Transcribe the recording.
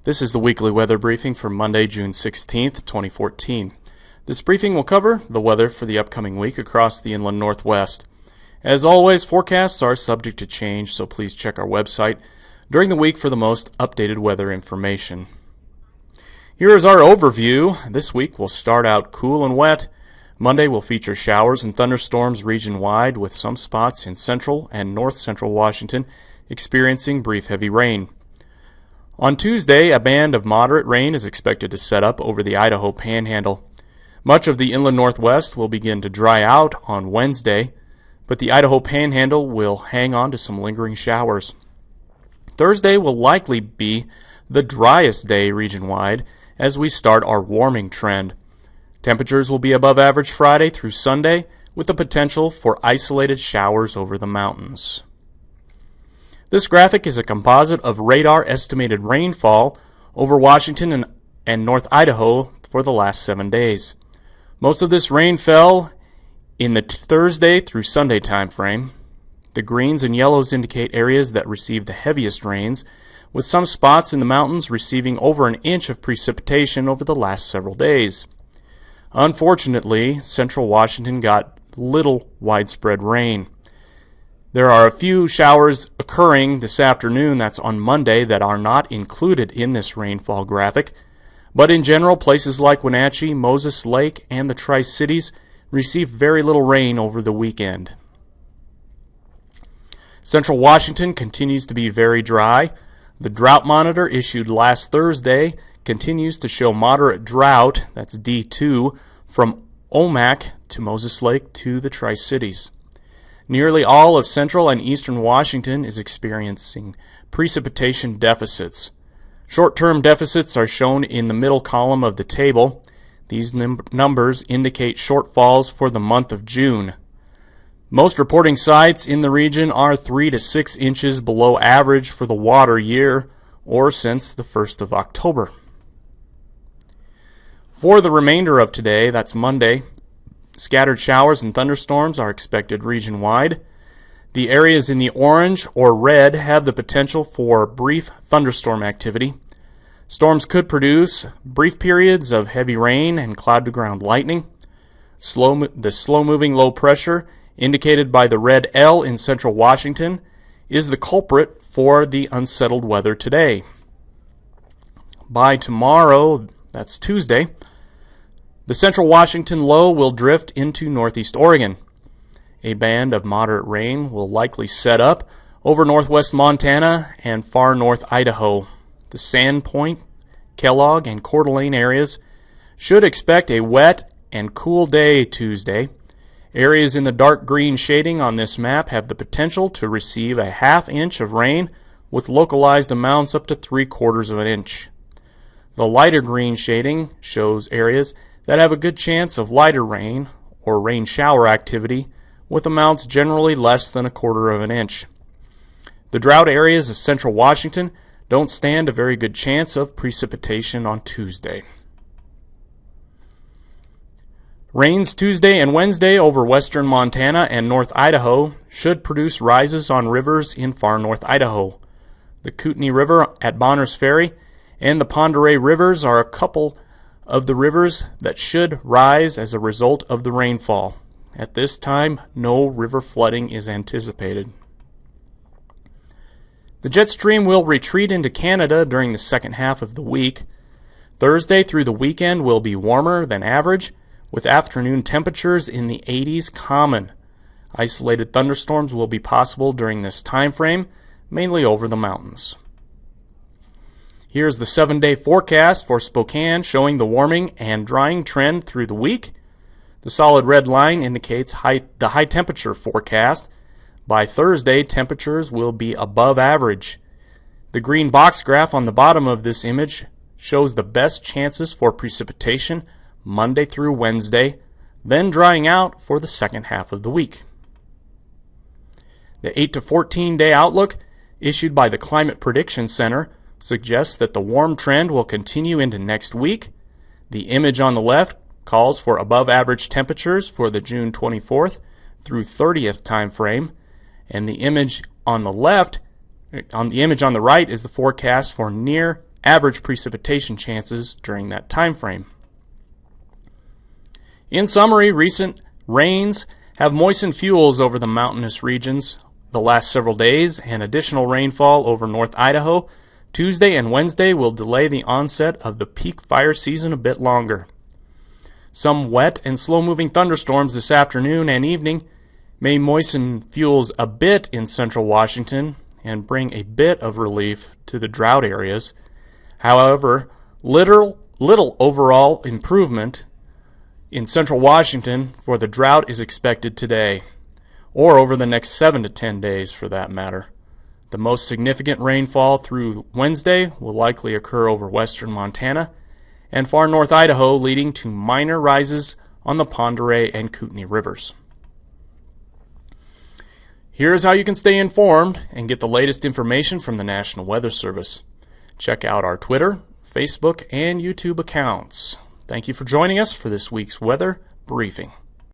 This is the weekly weather briefing for Monday, June 16th, 2014. This briefing will cover the weather for the upcoming week across the inland Northwest. As always, forecasts are subject to change, so please check our website during the week for the most updated weather information. Here is our overview. This week will start out cool and wet. Monday will feature showers and thunderstorms region-wide, with some spots in central and north-central Washington experiencing brief heavy rain. On Tuesday, a band of moderate rain is expected to set up over the Idaho Panhandle. Much of the inland Northwest will begin to dry out on Wednesday, but the Idaho Panhandle will hang on to some lingering showers. Thursday will likely be the driest day region-wide as we start our warming trend. Temperatures will be above average Friday through Sunday, with the potential for isolated showers over the mountains. This graphic is a composite of radar estimated rainfall over Washington and North Idaho for the last 7 days. Most of this rain fell in the Thursday through Sunday time frame. The greens and yellows indicate areas that received the heaviest rains, with some spots in the mountains receiving over an inch of precipitation over the last several days. Unfortunately, central Washington got little widespread rain. There are a few showers occurring this afternoon, that's on Monday, that are not included in this rainfall graphic. But in general, places like Wenatchee, Moses Lake, and the Tri-Cities received very little rain over the weekend. Central Washington continues to be very dry. The drought monitor issued last Thursday continues to show moderate drought, that's D2, from Omak to Moses Lake to the Tri-Cities. Nearly all of central and eastern Washington is experiencing precipitation deficits. Short-term deficits are shown in the middle column of the table. These numbers indicate shortfalls for the month of June. Most reporting sites in the region are 3 to 6 inches below average for the water year, or since the 1st of October. For the remainder of today, that's Monday, scattered showers and thunderstorms are expected region-wide. The areas in the orange or red have the potential for brief thunderstorm activity. Storms could produce brief periods of heavy rain and cloud-to-ground lightning. The slow-moving low pressure, indicated by the red L in central Washington, is the culprit for the unsettled weather today. By tomorrow, that's Tuesday, the central Washington low will drift into northeast Oregon. A band of moderate rain will likely set up over northwest Montana and far north Idaho. The Sandpoint, Kellogg, and Coeur d'Alene areas should expect a wet and cool day Tuesday. Areas in the dark green shading on this map have the potential to receive a ½ inch of rain, with localized amounts up to 3/4 of an inch. The lighter green shading shows areas that have a good chance of lighter rain or rain shower activity, with amounts generally less than 1/4 of an inch. The drought areas of central Washington don't stand a very good chance of precipitation on Tuesday. Rains Tuesday and Wednesday over western Montana and north Idaho should produce rises on rivers in far north Idaho. The Kootenai River at Bonners Ferry and the Pend Oreille rivers are a couple of the rivers that should rise as a result of the rainfall. At this time, no river flooding is anticipated. The jet stream will retreat into Canada during the second half of the week. Thursday through the weekend will be warmer than average, with afternoon temperatures in the 80s common. Isolated thunderstorms will be possible during this time frame, mainly over the mountains. Here's the 7-day forecast for Spokane, showing the warming and drying trend through the week. The solid red line indicates the high temperature forecast. By Thursday, temperatures will be above average. The green box graph on the bottom of this image shows the best chances for precipitation Monday through Wednesday, then drying out for the second half of the week. The 8 to 14 day outlook issued by the Climate Prediction Center suggests that the warm trend will continue into next week. The image on the left calls for above average temperatures for the June 24th through 30th time frame, and the image on the right is the forecast for near average precipitation chances during that time frame. In summary, recent rains have moistened fuels over the mountainous regions the last several days, and additional rainfall over North Idaho Tuesday and Wednesday will delay the onset of the peak fire season a bit longer. Some wet and slow-moving thunderstorms this afternoon and evening may moisten fuels a bit in central Washington and bring a bit of relief to the drought areas. However, little overall improvement in central Washington for the drought is expected today, or over the next 7 to 10 days for that matter. The most significant rainfall through Wednesday will likely occur over western Montana and far north Idaho, leading to minor rises on the Pend Oreille and Kootenai rivers. Here's how you can stay informed and get the latest information from the National Weather Service. Check out our Twitter, Facebook, and YouTube accounts. Thank you for joining us for this week's weather briefing.